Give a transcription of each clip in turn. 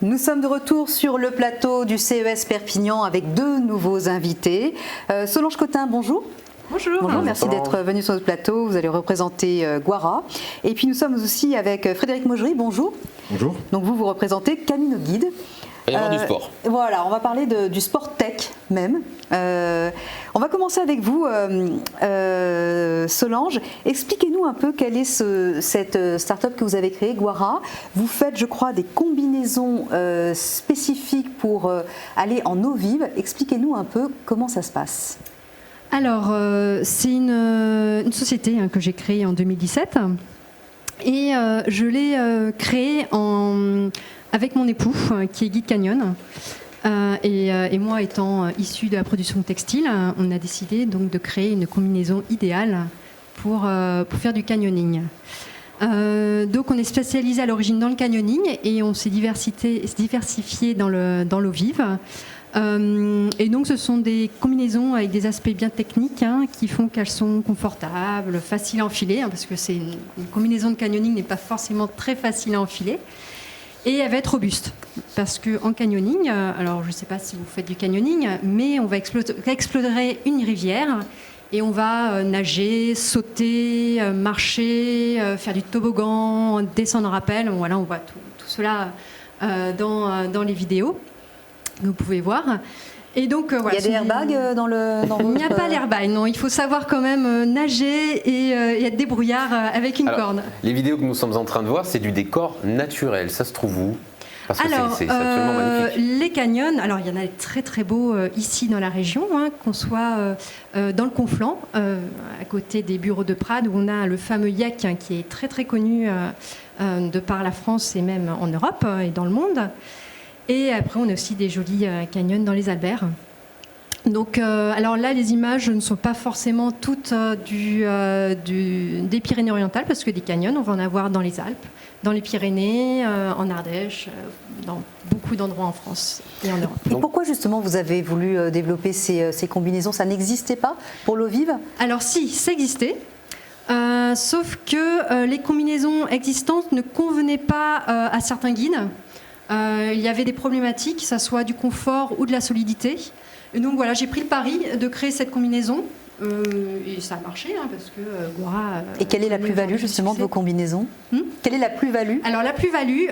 Nous sommes de retour sur le plateau du CES Perpignan avec deux nouveaux invités. Solange Cotin, bonjour. Bonjour. Bonjour, merci d'être venu sur notre plateau. Vous allez représenter Guara. Et puis nous sommes aussi avec Frédéric Maugery, bonjour. Bonjour. Donc vous représentez Camino Guide. Il va y avoir du sport. Voilà, on va parler du sport tech même. On va commencer avec vous, Solange. Expliquez-nous un peu quelle est cette start-up que vous avez créée, Guara. Vous faites, je crois, des combinaisons spécifiques pour aller en eau vive. Expliquez-nous un peu comment ça se passe. Alors, c'est une société que j'ai créée en 2017 et je l'ai créée avec mon époux qui est guide canyon. Et moi étant issue de la production textile, on a décidé donc de créer une combinaison idéale pour faire du canyoning. Donc on est spécialisé à l'origine dans le canyoning et on s'est diversifié dans l'eau vive. Et donc ce sont des combinaisons avec des aspects bien techniques qui font qu'elles sont confortables, faciles à enfiler, parce que une combinaison de canyoning n'est pas forcément très facile à enfiler. Et elle va être robuste, parce qu'en canyoning, alors je ne sais pas si vous faites du canyoning, mais on va explorer une rivière et on va nager, sauter, marcher, faire du toboggan, descendre en rappel. Voilà, on voit tout cela dans les vidéos que vous pouvez voir. Et donc, voilà, il y a des airbags dans votre... Il n'y a pas l'airbag, non. Il faut savoir quand même nager et être débrouillard avec une corde. Les vidéos que nous sommes en train de voir, c'est du décor naturel. Ça se trouve où ? Parce que c'est absolument magnifique. Les canyons, alors il y en a des très très beaux ici dans la région, qu'on soit dans le Conflent, à côté des bureaux de Prades, où on a le fameux Yek qui est très très connu de par la France et même en Europe et dans le monde. Et après, on a aussi des jolis canyons dans les Alberts. Donc, alors là, les images ne sont pas forcément toutes des Pyrénées-Orientales, parce que des canyons, on va en avoir dans les Alpes, dans les Pyrénées, en Ardèche, dans beaucoup d'endroits en France et en Europe. Et pourquoi justement vous avez voulu développer ces combinaisons ? Ça n'existait pas pour l'eau vive ? Alors si, ça existait. Sauf que les combinaisons existantes ne convenaient pas à certains guides. Il y avait des problématiques, que ce soit du confort ou de la solidité. Et donc voilà, j'ai pris le pari de créer cette combinaison. Et ça a marché, parce que Guara... Et quelle est la plus-value justement de vos combinaisons ? Quelle est la plus-value ? Alors la plus-value,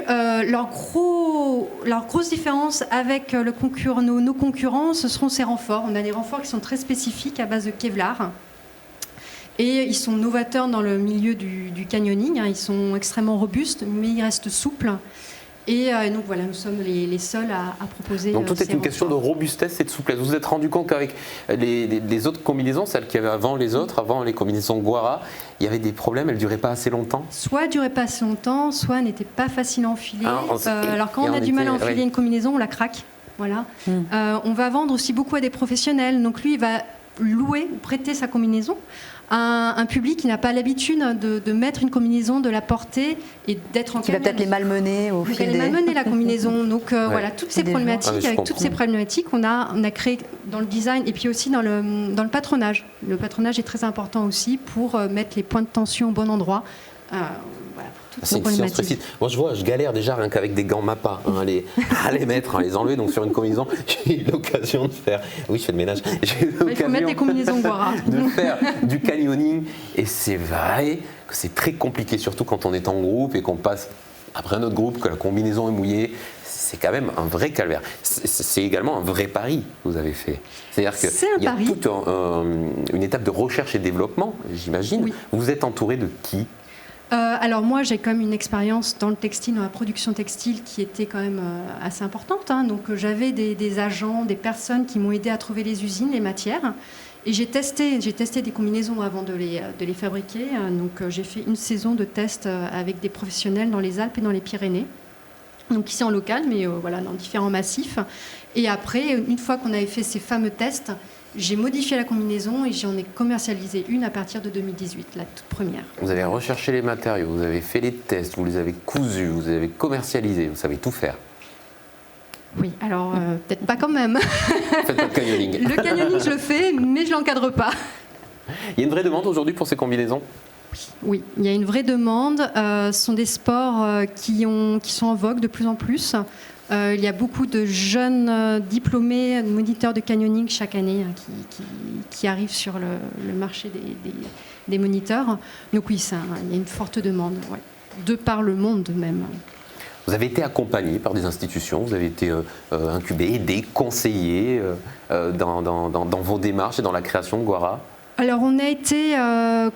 leur grosse différence avec nos concurrents, ce seront ces renforts. On a des renforts qui sont très spécifiques à base de Kevlar. Et ils sont novateurs dans le milieu du canyoning. Ils sont extrêmement robustes, mais ils restent souples. Et donc voilà, nous sommes les seuls à proposer. Donc tout est une question de robustesse et de souplesse. Vous vous êtes rendu compte qu'avec les autres combinaisons, celles qu'il y avait avant les combinaisons Guara, il y avait des problèmes, elles ne duraient pas assez longtemps ? Soit elles ne duraient pas assez longtemps, soit elles n'étaient pas faciles à enfiler. Alors quand on a du mal à enfiler une combinaison, on la craque. Voilà. On va vendre aussi beaucoup à des professionnels. Donc lui, il va louer, prêter sa combinaison à un public qui n'a pas l'habitude de mettre une combinaison, de la porter et d'être en qui va peut-être les malmener au fil des... malmener la combinaison. Donc voilà, toutes ces problématiques, avec toutes ces problématiques, on a créé dans le design et puis aussi dans le patronage. Le patronage est très important aussi pour mettre les points de tension au bon endroit. Voilà, c'est une science précise. Moi, je galère déjà rien qu'avec des gants MAPA à les mettre, à les enlever. Donc, sur une combinaison, j'ai eu l'occasion de faire. Oui, je fais le ménage. Il faut mettre des combinaisons Guara. De faire du canyoning. Et c'est vrai que c'est très compliqué, surtout quand on est en groupe et qu'on passe après un autre groupe, que la combinaison est mouillée. C'est quand même un vrai calvaire. C'est également un vrai pari que vous avez fait. C'est-à-dire qu'il y a toute une étape de recherche et développement, j'imagine. Oui. Vous êtes entouré de qui ? Alors moi, j'ai quand même une expérience dans le textile, dans la production textile qui était quand même assez importante. Donc j'avais des agents, des personnes qui m'ont aidé à trouver les usines, les matières. Et j'ai testé des combinaisons avant de les fabriquer. Donc j'ai fait une saison de tests avec des professionnels dans les Alpes et dans les Pyrénées. Donc ici en local, mais voilà, dans différents massifs. Et après, une fois qu'on avait fait ces fameux tests, j'ai modifié la combinaison et j'en ai commercialisé une à partir de 2018, la toute première. Vous avez recherché les matériaux, vous avez fait les tests, vous les avez cousus, vous avez commercialisé, vous savez tout faire. Oui, alors peut-être pas quand même. Faites pas de canyoning. Le canyoning, je le fais, mais je ne l'encadre pas. Il y a une vraie demande aujourd'hui pour ces combinaisons ? Oui, il y a une vraie demande. Ce sont des sports qui sont en vogue de plus en plus. Il y a beaucoup de jeunes diplômés, moniteurs de canyoning chaque année qui arrivent sur le marché des moniteurs. Donc oui, il y a une forte demande, ouais, de par le monde même. Vous avez été accompagné par des institutions, vous avez été incubé, aidé, conseillé dans vos démarches et dans la création de Guara. Alors on a été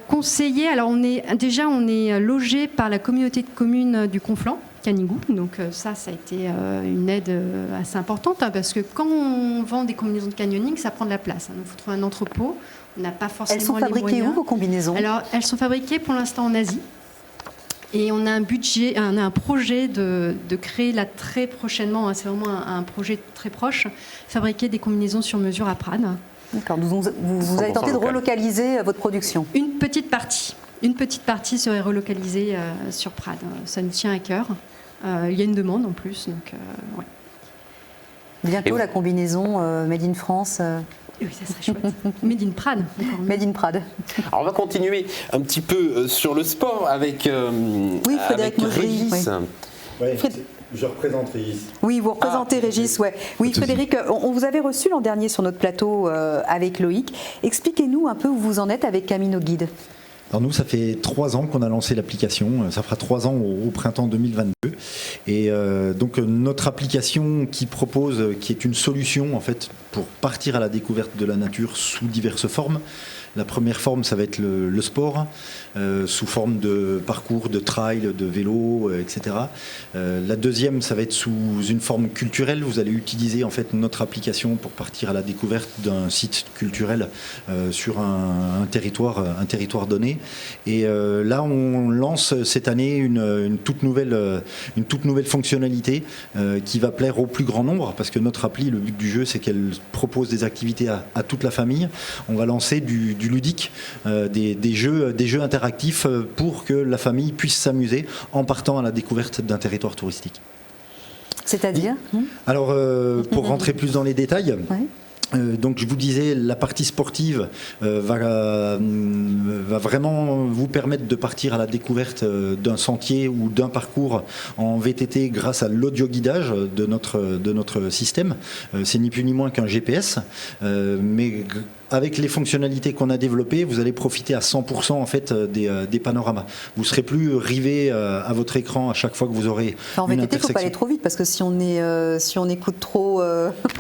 conseillé, alors on est logé par la communauté de communes du Conflent, Canigou, donc ça a été une aide assez importante, parce que quand on vend des combinaisons de canyoning, ça prend de la place, donc il faut trouver un entrepôt, on n'a pas forcément les moyens. Elles sont fabriquées où, vos combinaisons? Alors elles sont fabriquées pour l'instant en Asie. Et on a un projet de créer là très prochainement, c'est vraiment un projet très proche, fabriquer des combinaisons sur mesure à Prades. D'accord, vous avez tenté de relocaliser votre production? Une petite partie serait relocalisée sur Prades. Ça nous tient à cœur. Il y a une demande en plus, donc ouais. Bientôt la combinaison Made in France. Oui, ça serait chouette. Made in Prades. Made in Prades. Alors on va continuer un petit peu sur le sport avec Frédéric Maugry. Régis. Oui, je représente Régis. Oui, vous représentez Régis, ouais. Oui, Frédéric, on vous avait reçu l'an dernier sur notre plateau avec Loïc. Expliquez-nous un peu où vous en êtes avec Camino Guide. Alors nous, ça fait 3 ans qu'on a lancé l'application. Ça fera 3 ans au printemps 2022. Et donc notre application qui est une solution en fait pour partir à la découverte de la nature sous diverses formes. La première forme, ça va être le sport, sous forme de parcours, de trail, de vélo, etc. La deuxième, ça va être sous une forme culturelle. Vous allez utiliser en fait notre application pour partir à la découverte d'un site culturel sur un territoire donné. Et là, on lance cette année une toute nouvelle fonctionnalité qui va plaire au plus grand nombre, parce que notre appli, le but du jeu, c'est qu'elle propose des activités à toute la famille. On va lancer du ludique, des jeux interactifs pour que la famille puisse s'amuser en partant à la découverte d'un territoire touristique. C'est-à-dire ? Alors, pour rentrer plus dans les détails, ouais. Donc je vous disais, la partie sportive va vraiment vous permettre de partir à la découverte d'un sentier ou d'un parcours en VTT grâce à l'audio-guidage de notre système. C'est ni plus ni moins qu'un GPS, mais avec les fonctionnalités qu'on a développées, vous allez profiter à 100% en fait des panoramas. Vous ne serez plus rivé à votre écran à chaque fois que vous aurez en une VTT, intersection. Il ne faut pas aller trop vite, parce que si on écoute trop...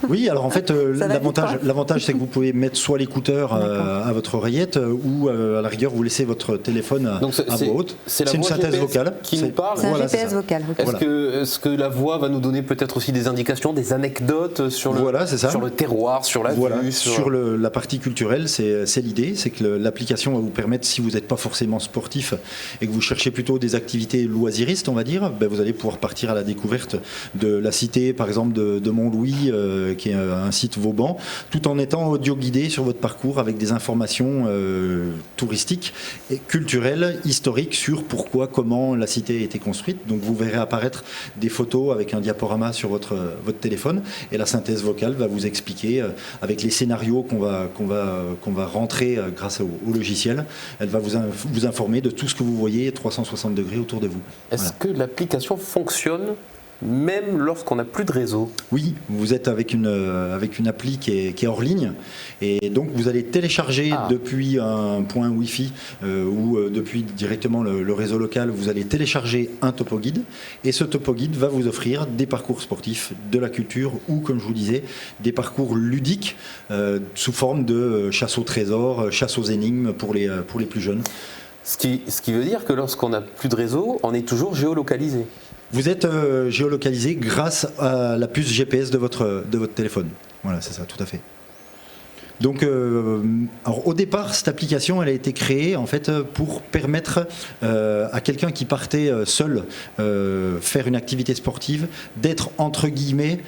Oui, alors en fait, l'avantage c'est que vous pouvez mettre soit l'écouteur à votre oreillette ou à la rigueur vous laissez votre téléphone à voix haute. C'est une synthèse GPS vocale qui nous parle. C'est un GPS vocal. Est-ce que la voix va nous donner peut-être aussi des indications, des anecdotes sur le terroir, sur la vue, sur la partie culturelle, c'est l'idée, c'est que l'application va vous permettre, si vous n'êtes pas forcément sportif et que vous cherchez plutôt des activités loisiristes, on va dire, vous allez pouvoir partir à la découverte de la cité, par exemple de Montlouis, qui est un site Vauban, tout en étant audio guidé sur votre parcours avec des informations touristiques et culturelles, historiques sur pourquoi, comment la cité a été construite. Donc vous verrez apparaître des photos avec un diaporama sur votre téléphone, et la synthèse vocale va vous expliquer avec les scénarios qu'on va rentrer grâce au logiciel. Elle va vous informer de tout ce que vous voyez 360 degrés autour de vous. Est-ce que l'application fonctionne même lorsqu'on n'a plus de réseau? Oui, vous êtes avec une appli qui est hors ligne, et donc vous allez télécharger depuis un point Wi-Fi ou depuis directement le réseau local, vous allez télécharger un topo guide, et ce topo guide va vous offrir des parcours sportifs, de la culture, ou comme je vous disais, des parcours ludiques sous forme de chasse au trésor, chasse aux énigmes pour les plus jeunes. Ce qui veut dire que lorsqu'on n'a plus de réseau, on est toujours géolocalisé. Vous êtes géolocalisé grâce à la puce GPS de votre téléphone. Voilà, c'est ça, tout à fait. Donc, alors au départ, cette application, elle a été créée en fait pour permettre à quelqu'un qui partait seul faire une activité sportive d'être entre guillemets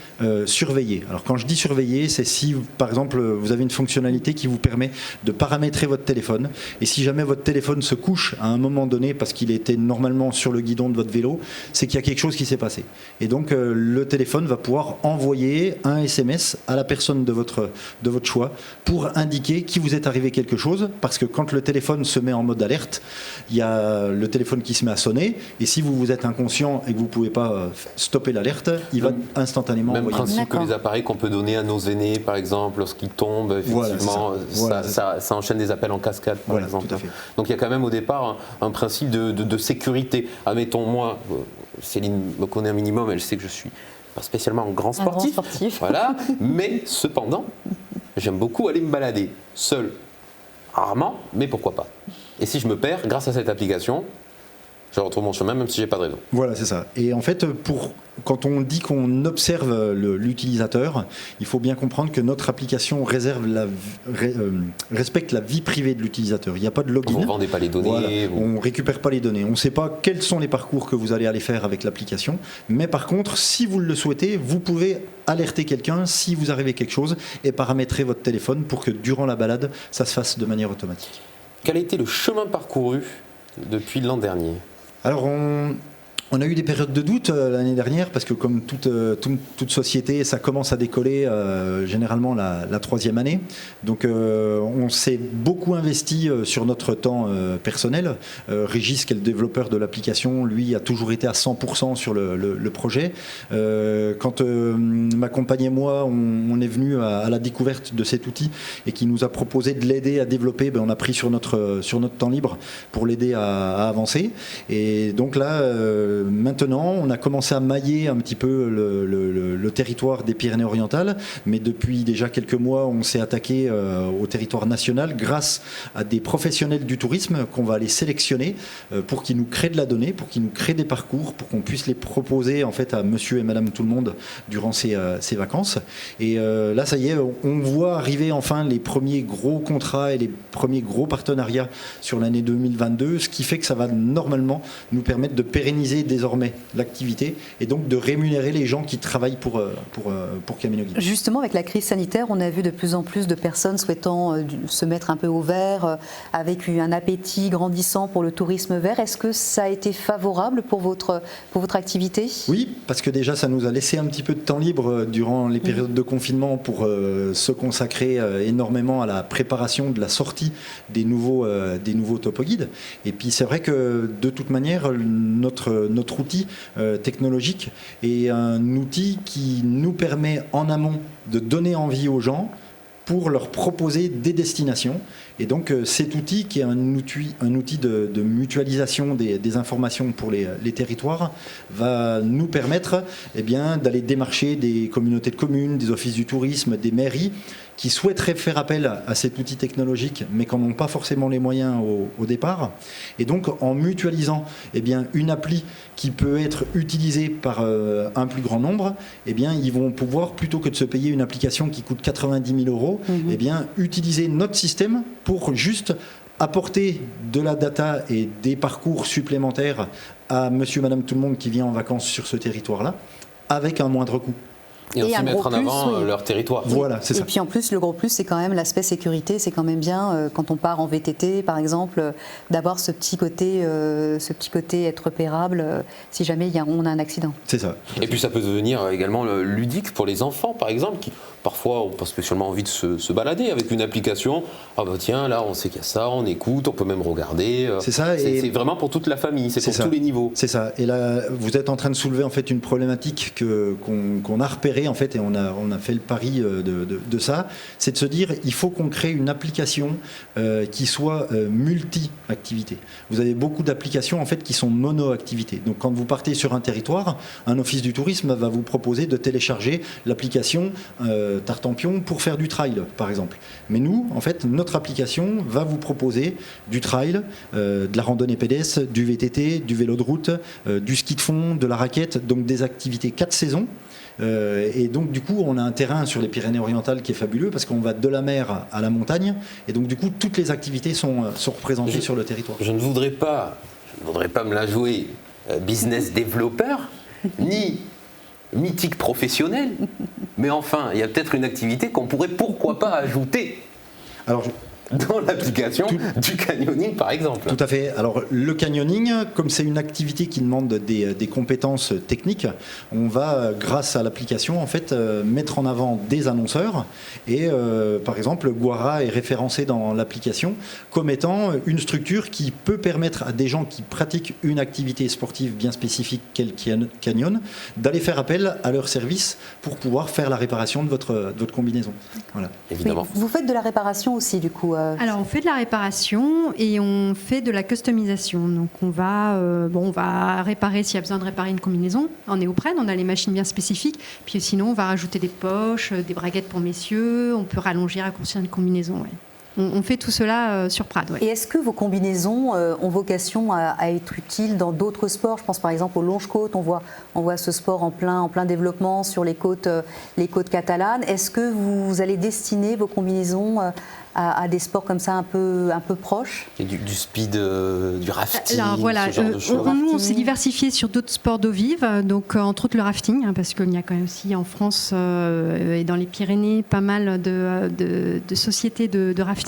surveillé. Alors quand je dis surveillé, c'est si par exemple vous avez une fonctionnalité qui vous permet de paramétrer votre téléphone, et si jamais votre téléphone se couche à un moment donné parce qu'il était normalement sur le guidon de votre vélo, c'est qu'il y a quelque chose qui s'est passé. Et donc le téléphone va pouvoir envoyer un SMS à la personne de votre choix pour indiquer qu'il vous est arrivé quelque chose, parce que quand le téléphone se met en mode alerte, il y a le téléphone qui se met à sonner, et si vous êtes inconscient et que vous ne pouvez pas stopper l'alerte, il va instantanément même envoyer. principe que les appareils qu'on peut donner à nos aînés, par exemple, lorsqu'ils tombent, effectivement, ça enchaîne des appels en cascade, par exemple. Tout à fait. Donc il y a quand même au départ un principe de sécurité. Admettons, moi, Céline me connaît un minimum, elle sait que je suis pas spécialement un grand sportif. Voilà, mais cependant, j'aime beaucoup aller me balader seul, rarement, mais pourquoi pas. Et si je me perds, grâce à cette application, je retrouve mon chemin même si j'ai pas de réseau. Voilà, c'est ça. Et en fait, quand on dit qu'on observe l'utilisateur, il faut bien comprendre que notre application respecte la vie privée de l'utilisateur. Il n'y a pas de login. Vous ne vendez pas les données. Voilà. On ne récupère pas les données. On ne sait pas quels sont les parcours que vous allez aller faire avec l'application. Mais par contre, si vous le souhaitez, vous pouvez alerter quelqu'un si vous arrivez quelque chose et paramétrer votre téléphone pour que durant la balade, ça se fasse de manière automatique. Quel a été le chemin parcouru depuis l'an dernier ? Alors, on a eu des périodes de doute l'année dernière parce que comme toute société, ça commence à décoller généralement la troisième année. Donc on s'est beaucoup investi sur notre temps personnel. Régis, qui est le développeur de l'application, lui a toujours été à 100% sur le projet. Quand ma compagne et moi, on est venu à la découverte de cet outil et qui nous a proposé de l'aider à développer, on a pris sur notre temps libre pour l'aider à avancer. Et donc là, maintenant, on a commencé à mailler un petit peu le territoire des Pyrénées-Orientales, mais depuis déjà quelques mois, on s'est attaqué au territoire national grâce à des professionnels du tourisme qu'on va aller sélectionner pour qu'ils nous créent de la donnée, pour qu'ils nous créent des parcours, pour qu'on puisse les proposer en fait à monsieur et madame tout le monde durant ces vacances. Et là, ça y est, on voit arriver enfin les premiers gros contrats et les premiers gros partenariats sur l'année 2022, ce qui fait que ça va normalement nous permettre de pérenniser désormais l'activité et donc de rémunérer les gens qui travaillent pour Camino Guide. Justement, avec la crise sanitaire, on a vu de plus en plus de personnes souhaitant se mettre un peu au vert, avec un appétit grandissant pour le tourisme vert. Est-ce que ça a été favorable pour votre activité ? Oui, parce que déjà ça nous a laissé un petit peu de temps libre durant les périodes de confinement pour se consacrer énormément à la préparation de la sortie des nouveaux topo guides. Et puis c'est vrai que de toute manière, notre outil technologique est un outil qui nous permet en amont de donner envie aux gens pour leur proposer des destinations. Et donc cet outil, qui est un outil de mutualisation des informations pour les territoires, va nous permettre d'aller démarcher des communautés de communes, des offices du tourisme, des mairies, qui souhaiteraient faire appel à cet outil technologique, mais qui n'ont pas forcément les moyens au départ. Et donc, en mutualisant une appli qui peut être utilisée par un plus grand nombre, ils vont pouvoir, plutôt que de se payer une application qui coûte 90 000 euros, utiliser notre système pour juste apporter de la data et des parcours supplémentaires à monsieur, madame, tout le monde qui vient en vacances sur ce territoire-là, avec un moindre coût. Et aussi mettre en avant leur territoire. Voilà, c'est ça. Et puis en plus, le gros plus, c'est quand même l'aspect sécurité. C'est quand même bien, quand on part en VTT, par exemple, d'avoir ce petit côté être repérable si jamais on a un accident. C'est ça. Et puis ça peut devenir également ludique pour les enfants, par exemple, qui parfois n'ont pas spécialement envie de se balader avec une application. Ah bah tiens, là, on sait qu'il y a ça, on écoute, on peut même regarder. C'est ça. C'est vraiment pour toute la famille, c'est pour tous les niveaux. C'est ça. Et là, vous êtes en train de soulever en fait une problématique qu'on a repérée en fait, et on a fait le pari de ça, c'est de se dire il faut qu'on crée une application qui soit multi-activité. Vous avez beaucoup d'applications en fait qui sont mono-activités. Donc quand vous partez sur un territoire, un office du tourisme va vous proposer de télécharger l'application Tartampion pour faire du trail, par exemple. Mais nous, en fait, notre application va vous proposer du trail, de la randonnée pédestre, du VTT, du vélo de route, du ski de fond, de la raquette, donc des activités 4 saisons. Et donc du coup on a un terrain sur les Pyrénées-Orientales qui est fabuleux parce qu'on va de la mer à la montagne et donc du coup toutes les activités sont représentées sur le territoire. Je ne voudrais pas me la jouer business développeur ni mythique professionnel, mais enfin il y a peut-être une activité qu'on pourrait pourquoi pas ajouter. Alors dans l'application du canyoning, par exemple. Tout à fait. Alors le canyoning, comme c'est une activité qui demande des compétences techniques, on va, grâce à l'application, en fait, mettre en avant des annonceurs. Et par exemple, Guara est référencé dans l'application comme étant une structure qui peut permettre à des gens qui pratiquent une activité sportive bien spécifique qu'est le canyon, d'aller faire appel à leur service pour pouvoir faire la réparation de votre combinaison. Voilà. Évidemment. Oui, vous faites de la réparation aussi, du coup. Alors, on fait de la réparation et on fait de la customisation. Donc, on va réparer s'il y a besoin de réparer une combinaison en néoprène. On a les machines bien spécifiques. Puis sinon, on va rajouter des poches, des braguettes pour messieurs. On peut rallonger, raccourcir une combinaison. Ouais. On fait tout cela sur Prades. Ouais. Et est-ce que vos combinaisons ont vocation à être utiles dans d'autres sports? Je pense par exemple aux longe-côtes. On voit ce sport en plein développement sur les côtes catalanes. Est-ce que vous allez destiner vos combinaisons à des sports comme ça un peu proches? Et du speed, du rafting, alors, voilà, ce genre de choses. Nous, on s'est diversifié sur d'autres sports d'eau vive, donc entre autres le rafting, parce qu'il y a quand même aussi en France et dans les Pyrénées pas mal de sociétés de rafting.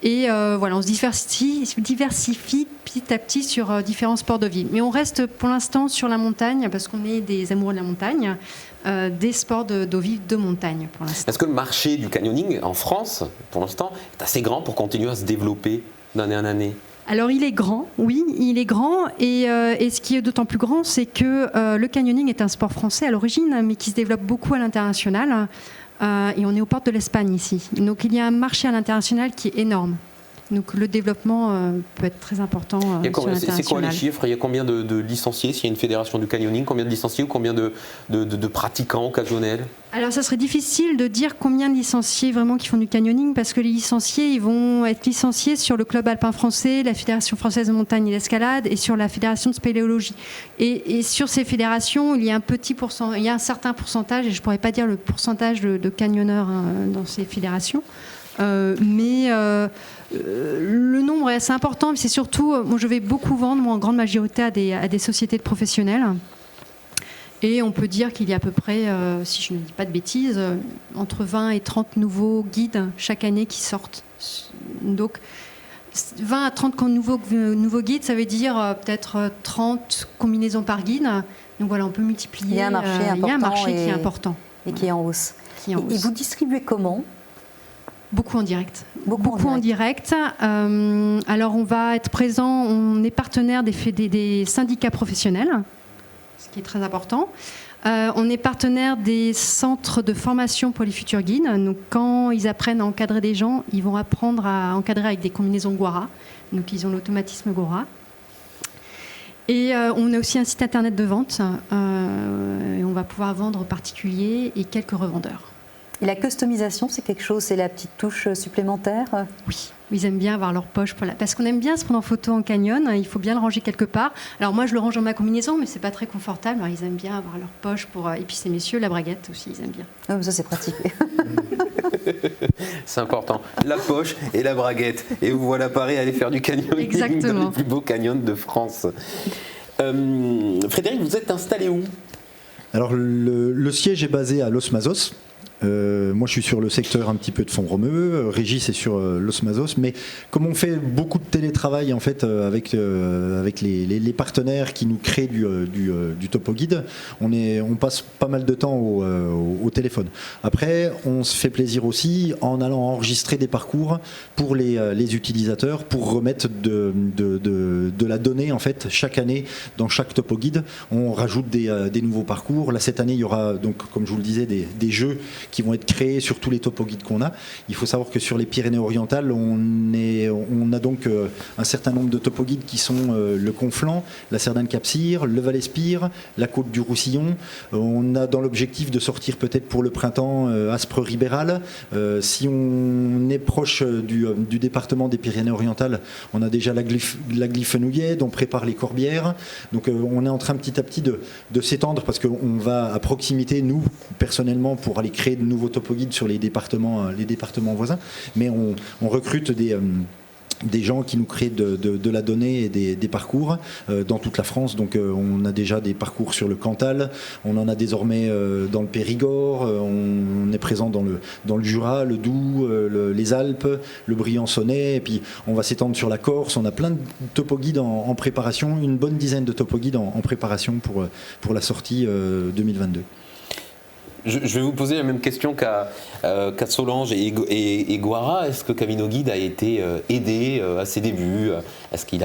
Et voilà, on se diversifie petit à petit sur différents sports d'eau vive. Mais on reste pour l'instant sur la montagne, parce qu'on est des amoureux de la montagne. Des sports d'eau vive de montagne pour l'instant. Est-ce que le marché du canyoning en France, pour l'instant, est assez grand pour continuer à se développer d'année en année? Alors il est grand, oui, il est grand. Et ce qui est d'autant plus grand, c'est que le canyoning est un sport français à l'origine, mais qui se développe beaucoup à l'international. Et on est aux portes de l'Espagne ici. Donc il y a un marché à l'international qui est énorme. Donc le développement peut être très important sur l'international. C'est quoi les chiffres? Il y a combien de licenciés s'il y a une fédération du canyoning? Combien de licenciés ou combien de pratiquants occasionnels? Alors ça serait difficile de dire combien de licenciés vraiment qui font du canyoning, parce que les licenciés, ils vont être licenciés sur le club alpin français, la Fédération française de montagne et d'escalade et sur la Fédération de spéléologie. Et sur ces fédérations, il y a un certain pourcentage, et je ne pourrais pas dire le pourcentage de canyonneurs dans ces fédérations. Mais le nombre est assez important, mais c'est surtout, moi je vais beaucoup vendre, en grande majorité à des sociétés de professionnels. Et on peut dire qu'il y a à peu près, si je ne dis pas de bêtises, entre 20 et 30 nouveaux guides chaque année qui sortent. Donc 20 à 30 nouveaux guides, ça veut dire peut-être 30 combinaisons par guide. Donc voilà, on peut multiplier. Il y a un marché important. Il y a un marché qui est important. Et qui est en hausse. Et vous distribuez comment? Beaucoup en direct. Beaucoup en direct. Alors on va être présent, on est partenaire des syndicats professionnels, ce qui est très important. On est partenaire des centres de formation pour les futurs guides. Donc quand ils apprennent à encadrer des gens, ils vont apprendre à encadrer avec des combinaisons Guara. Donc ils ont l'automatisme Guara. Et on a aussi un site internet de vente. Et on va pouvoir vendre aux particuliers et quelques revendeurs. Et la customisation, c'est quelque chose, c'est la petite touche supplémentaire? Oui, ils aiment bien avoir leur poche. Parce qu'on aime bien se prendre en photo en canyon, il faut bien le ranger quelque part. Alors moi, je le range dans ma combinaison, mais c'est pas très confortable. Alors, ils aiment bien avoir leur poche pour... Et puis ces messieurs, la braguette aussi, ils aiment bien. Ah, ça, c'est pratique. C'est important. La poche et la braguette. Et vous voilà paré à aller faire du canyoning. Exactement. Dans les plus beaux canyons de France. Frédéric, vous êtes installé où? Alors le siège est basé à Los Mazos. Moi, je suis sur le secteur un petit peu de Font-Romeu. Régis est sur Los Mazos. Mais comme on fait beaucoup de télétravail en fait avec les partenaires qui nous créent du topo guide, on passe pas mal de temps au téléphone. Après, on se fait plaisir aussi en allant enregistrer des parcours pour les utilisateurs pour remettre de la donnée en fait chaque année dans chaque topo guide. On rajoute des nouveaux parcours. Là, cette année, il y aura donc, comme je vous le disais, des jeux qui vont être créés sur tous les topo guides qu'on a. Il faut savoir que sur les Pyrénées-Orientales, on a donc un certain nombre de topo guides qui sont le Conflent, la Cerdane-Cap-Cyr, le Val-Espire, la Côte du Roussillon. On a dans l'objectif de sortir peut-être pour le printemps Aspre-Ribéral. Si on est proche du département des Pyrénées-Orientales, on a déjà la Gliffenouillette, on prépare les Corbières. Donc on est en train petit à petit de s'étendre parce qu'on va à proximité, nous, personnellement, pour aller créer de nouveaux topo guides sur les départements voisins, mais on recrute des gens qui nous créent de la donnée et des parcours dans toute la France. Donc on a déjà des parcours sur le Cantal, on en a désormais dans le Périgord, on est présent dans le Jura, le Doubs, les Alpes, le Briançonnais, et puis on va s'étendre sur la Corse. On a plein de topoguides en préparation, une bonne dizaine de topoguides en préparation pour la sortie 2022. Je vais vous poser la même question qu'à Solange et Guara. Est-ce que Camino Guide a été aidé à ses débuts? Est-ce que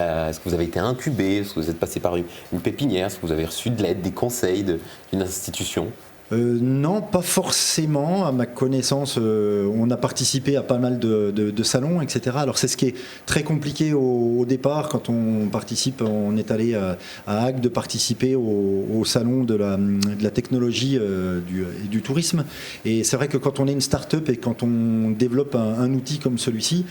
vous avez été incubé? Est-ce que vous êtes passé par une pépinière? Est-ce que vous avez reçu de l'aide, des conseils d'une institution? Non, pas forcément. À ma connaissance, on a participé à pas mal de salons, etc. Alors c'est ce qui est très compliqué au départ quand on participe. On est allé à Agde de participer au salon de la technologie et du tourisme. Et c'est vrai que quand on est une start-up et quand on développe un outil comme celui-ci,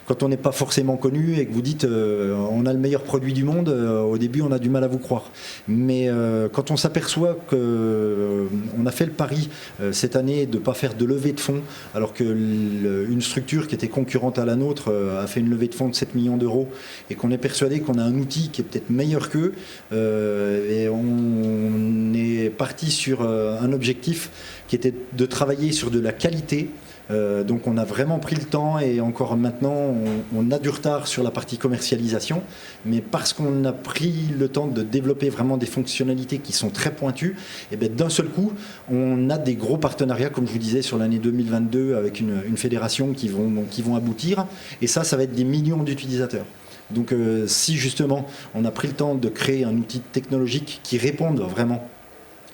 quand on n'est pas forcément connu et que vous dites on a le meilleur produit du monde, au début on a du mal à vous croire. Mais quand on s'aperçoit qu'on a fait le pari cette année de ne pas faire de levée de fonds, alors qu'une structure qui était concurrente à la nôtre a fait une levée de fonds de 7 millions d'euros et qu'on est persuadé qu'on a un outil qui est peut-être meilleur qu'eux, et on est parti sur un objectif qui était de travailler sur de la qualité. Donc on a vraiment pris le temps et encore maintenant on a du retard sur la partie commercialisation, mais parce qu'on a pris le temps de développer vraiment des fonctionnalités qui sont très pointues, et bien d'un seul coup on a des gros partenariats comme je vous disais sur l'année 2022 avec une fédération qui vont aboutir, et ça va être des millions d'utilisateurs. Donc si justement on a pris le temps de créer un outil technologique qui réponde vraiment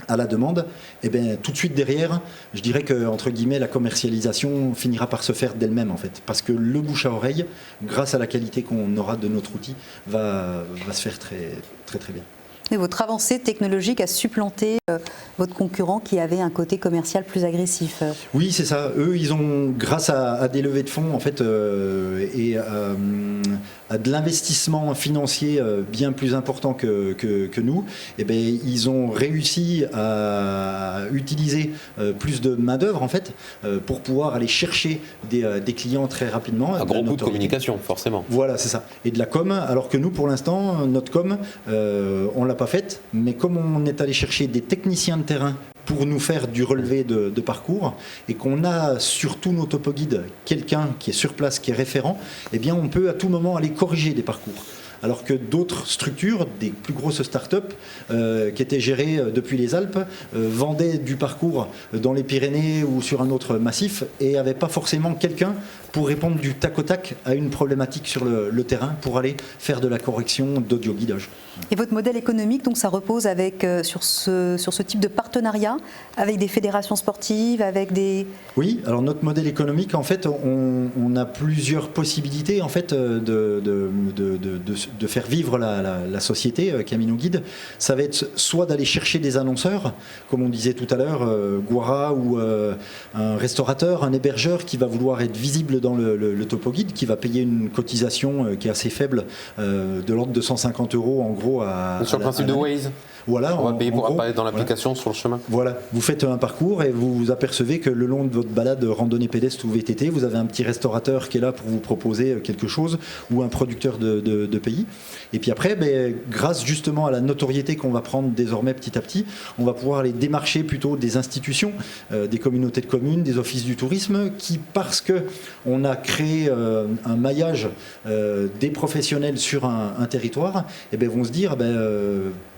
à la demande, et bien tout de suite derrière, je dirais que entre guillemets la commercialisation finira par se faire d'elle-même en fait, parce que le bouche à oreille, grâce à la qualité qu'on aura de notre outil, va se faire très très très bien. Et votre avancée technologique a supplanté votre concurrent qui avait un côté commercial plus agressif. Oui, c'est ça. Eux, ils ont, grâce à des levées de fonds en fait, et à de l'investissement financier bien plus important que nous, et bien, ils ont réussi à utiliser plus de main-d'œuvre en fait, pour pouvoir aller chercher des clients très rapidement. Un gros coup de communication, forcément. Voilà, c'est ça. Et de la com, alors que nous, pour l'instant, notre com, on l'a pas faite, mais comme on est allé chercher des techniciens de terrain pour nous faire du relevé de parcours, et qu'on a sur tous nos topoguides quelqu'un qui est sur place, qui est référent, eh bien on peut à tout moment aller corriger des parcours. Alors que d'autres structures, des plus grosses start-up qui étaient gérées depuis les Alpes, vendaient du parcours dans les Pyrénées ou sur un autre massif et n'avaient pas forcément quelqu'un pour répondre du tac au tac à une problématique sur le terrain pour aller faire de la correction d'audio-guidage. Et votre modèle économique, donc ça repose sur ce type de partenariat avec des fédérations sportives, avec des... Oui, alors notre modèle économique, en fait, on a plusieurs possibilités en fait, de faire vivre la société Camino Guide. Ça va être soit d'aller chercher des annonceurs, comme on disait tout à l'heure, Guara, ou un restaurateur, un hébergeur qui va vouloir être visible dans le topo guide, qui va payer une cotisation qui est assez faible, de l'ordre de 150 € en gros. Sur le principe de Waze. Voilà, on va payer pour apparaître dans l'application sur le chemin. Voilà, vous faites un parcours et vous vous apercevez que le long de votre balade randonnée pédestre ou VTT, vous avez un petit restaurateur qui est là pour vous proposer quelque chose, ou un producteur de pays. Et puis après, grâce justement à la notoriété qu'on va prendre désormais petit à petit, on va pouvoir aller démarcher plutôt des institutions, des communautés de communes, des offices du tourisme, qui, parce qu'on a créé un maillage des professionnels sur un territoire, vont se dire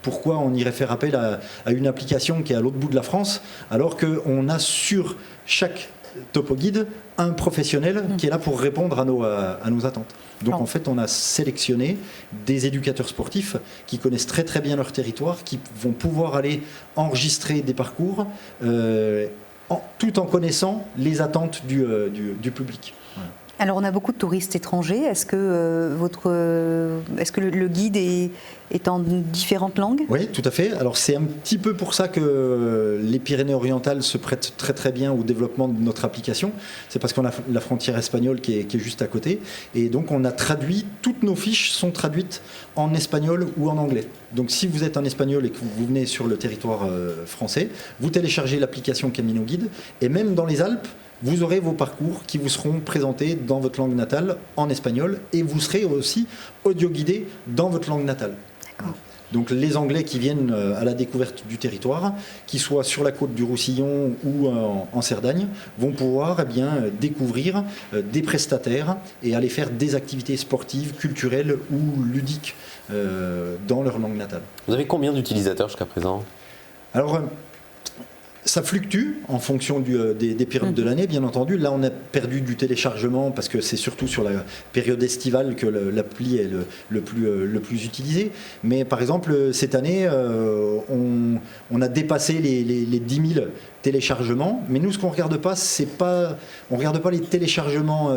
pourquoi on irait faire appel à une application qui est à l'autre bout de la France, alors qu'on a sur chaque topo guide un professionnel qui est là pour répondre à nos attentes. Donc en fait, on a sélectionné des éducateurs sportifs qui connaissent très très bien leur territoire, qui vont pouvoir aller enregistrer des parcours tout en connaissant les attentes du public. Voilà. Alors on a beaucoup de touristes étrangers. Est-ce que le guide est en différentes langues ? Oui, tout à fait. Alors c'est un petit peu pour ça que les Pyrénées-Orientales se prêtent très très bien au développement de notre application. C'est parce qu'on a la frontière espagnole qui est juste à côté. Et donc on a traduit, toutes nos fiches sont traduites en espagnol ou en anglais. Donc si vous êtes en espagnol et que vous venez sur le territoire français, vous téléchargez l'application Camino Guide. Et même dans les Alpes, vous aurez vos parcours qui vous seront présentés dans votre langue natale en espagnol et vous serez aussi audio-guidé dans votre langue natale. D'accord. Donc les Anglais qui viennent à la découverte du territoire, qu'ils soient sur la côte du Roussillon ou en Cerdagne, vont pouvoir découvrir des prestataires et aller faire des activités sportives, culturelles ou ludiques dans leur langue natale. Vous avez combien d'utilisateurs jusqu'à présent ? Alors, ça fluctue en fonction des périodes de l'année, bien entendu. Là, on a perdu du téléchargement parce que c'est surtout sur la période estivale que l'appli est le plus utilisé. Mais par exemple, cette année, on a dépassé les 10 000 téléchargements. Mais nous, ce qu'on ne regarde pas, on regarde pas les téléchargements.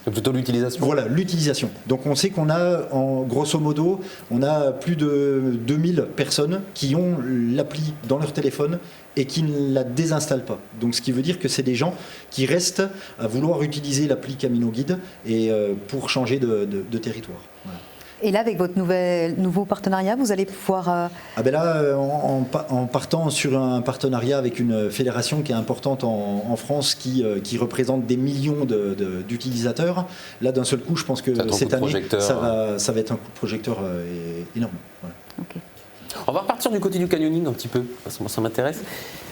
C'est plutôt l'utilisation. Voilà, l'utilisation. Donc on sait qu'on a, grosso modo, on a plus de 2000 personnes qui ont l'appli dans leur téléphone et qui ne la désinstallent pas. Donc ce qui veut dire que c'est des gens qui restent à vouloir utiliser l'appli Camino Guide et pour changer de territoire. Voilà. Et là, avec votre nouveau partenariat, vous allez pouvoir... en partant sur un partenariat avec une fédération qui est importante en France, qui représente des millions d'utilisateurs, là d'un seul coup, je pense que cette année, ça va être un coup de projecteur énorme. Voilà. Okay. On va repartir du côté du canyoning un petit peu, parce que moi ça m'intéresse.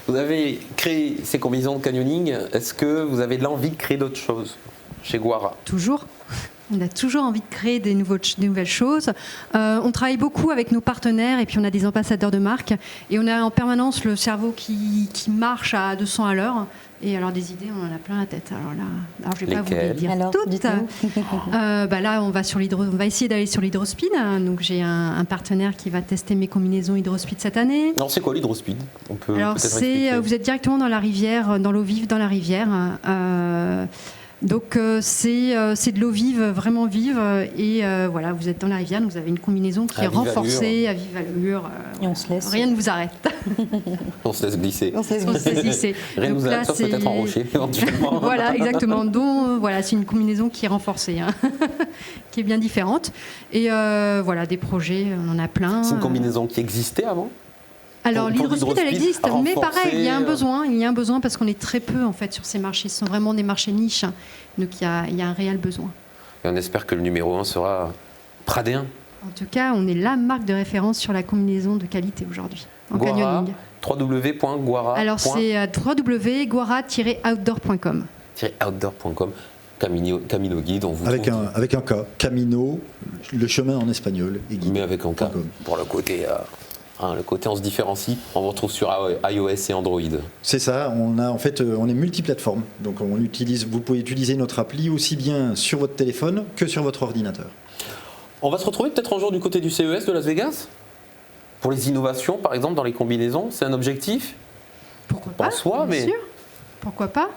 Vous avez créé ces combinaisons de canyoning, est-ce que vous avez l'envie de créer d'autres choses chez Guara ? Toujours. On a toujours envie de créer des nouvelles choses. On travaille beaucoup avec nos partenaires et puis on a des ambassadeurs de marque. Et on a en permanence le cerveau qui marche à 200 à l'heure. Et alors des idées, on en a plein la tête. Alors je ne vais pas vous les dire toutes. Là, on va essayer d'aller sur l'hydrospeed. Donc j'ai un partenaire qui va tester mes combinaisons hydrospeed cette année. Alors c'est quoi l'hydrospeed ? Vous êtes directement dans la rivière, dans l'eau vive, dans la rivière. Donc c'est de l'eau vive, vraiment vive, et voilà, vous êtes dans la rivière, vous avez une combinaison qui est renforcée, à vive allure. Et on se laisse. Rien ne vous arrête. On se laisse glisser. Rien ne vous arrête, sauf peut-être en rocher, éventuellement. Voilà, exactement. Donc voilà, c'est une combinaison qui est renforcée, qui est bien différente. Et voilà, des projets, on en a plein. C'est une combinaison qui existait avant ? Alors l'hydrospeed, elle existe, mais pareil, il y a un besoin parce qu'on est très peu en fait sur ces marchés. Ce sont vraiment des marchés niches, donc il y a un réel besoin. Et on espère que le numéro 1 sera pradéen. En tout cas, on est la marque de référence sur la combinaison de qualité aujourd'hui en canyoning. www.guara. Alors c'est www.guara-outdoor.com. -outdoor.com. Camino Guide, on vous avec un K, Camino, le chemin en espagnol et guide. Mais avec un K pour le côté. Le côté on se différencie, on vous retrouve sur iOS et Android. C'est ça, on est multiplateforme, donc vous pouvez utiliser notre appli aussi bien sur votre téléphone que sur votre ordinateur. On va se retrouver peut-être un jour du côté du CES de Las Vegas pour les innovations, par exemple dans les combinaisons, c'est un objectif ? Pourquoi pas ? En soi, mais sûr. Pourquoi pas ?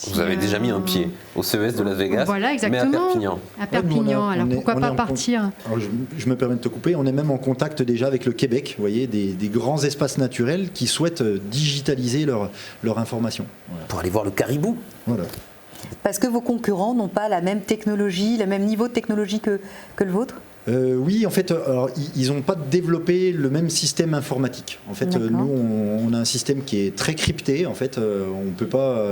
Vous avez déjà mis un pied au CES de Las Vegas, voilà, exactement. mais à Perpignan. À Perpignan, alors pourquoi pas partir ? Alors je me permets de te couper, on est même en contact déjà avec le Québec, vous voyez, des grands espaces naturels qui souhaitent digitaliser leur information. Voilà. Pour aller voir le caribou. Voilà. Parce que vos concurrents n'ont pas la même technologie, le même niveau de technologie que le vôtre ? Oui, en fait, alors, ils n'ont pas développé le même système informatique. En fait, nous, on a un système qui est très crypté. En fait, on ne peut pas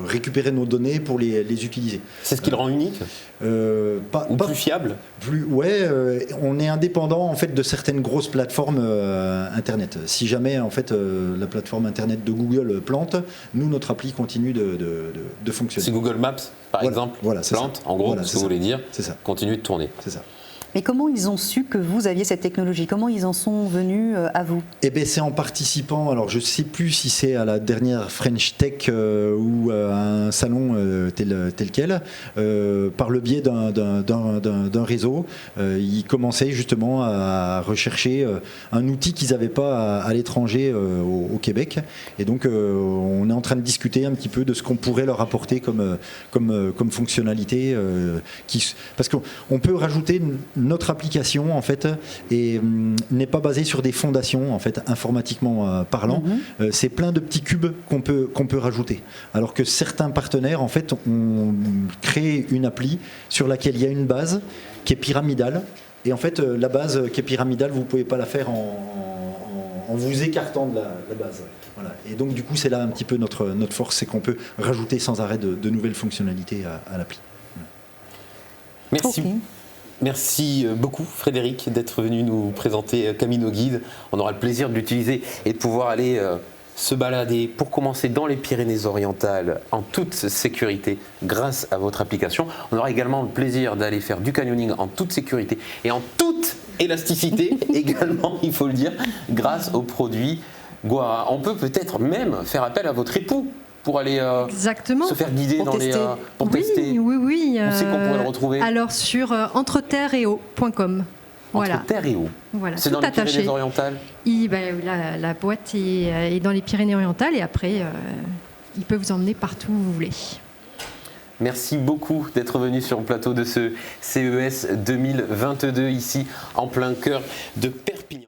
récupérer nos données pour les utiliser. C'est ce qui le rend unique ? Plus fiable ? On est indépendant en fait de certaines grosses plateformes internet. Si jamais en fait la plateforme internet de Google plante, nous notre appli continue de fonctionner. Si Google Maps, par exemple, plante, en gros, ce que vous voulez dire, continue de tourner. C'est ça. Mais comment ils ont su que vous aviez cette technologie ? Comment ils en sont venus à vous ? Eh bien, c'est en participant, alors je ne sais plus si c'est à la dernière French Tech ou à un salon tel quel, par le biais d'un réseau, ils commençaient justement à rechercher un outil qu'ils n'avaient pas à l'étranger au Québec. Et donc, on est en train de discuter un petit peu de ce qu'on pourrait leur apporter comme fonctionnalité. Parce qu'on peut rajouter notre application en fait n'est pas basée sur des fondations en fait informatiquement parlant. C'est plein de petits cubes qu'on peut rajouter. Alors que certains partenaires en fait ont créé une appli sur laquelle il y a une base qui est pyramidale. Et en fait la base qui est pyramidale, vous pouvez pas la faire en en vous écartant de la base. Voilà. Et donc du coup c'est là un petit peu notre force, c'est qu'on peut rajouter sans arrêt de nouvelles fonctionnalités à l'appli. Merci. Ok. Merci beaucoup Frédéric d'être venu nous présenter Camino Guide. On aura le plaisir de l'utiliser et de pouvoir aller se balader pour commencer dans les Pyrénées-Orientales en toute sécurité grâce à votre application. On aura également le plaisir d'aller faire du canyoning en toute sécurité et en toute élasticité également, il faut le dire, grâce aux produits Guara. On peut peut-être même faire appel à votre époux pour aller Exactement. se faire guider Pour tester. pour tester. Oui. On sait qu'on pourrait le retrouver. Alors sur entreterreeau.com. Voilà. Entre terre et eau. Voilà, C'est tout dans les attaché. Pyrénées-Orientales. La boîte est dans les Pyrénées-Orientales et après, il peut vous emmener partout où vous voulez. Merci beaucoup d'être venu sur le plateau de ce CES 2022 ici en plein cœur de Perpignan.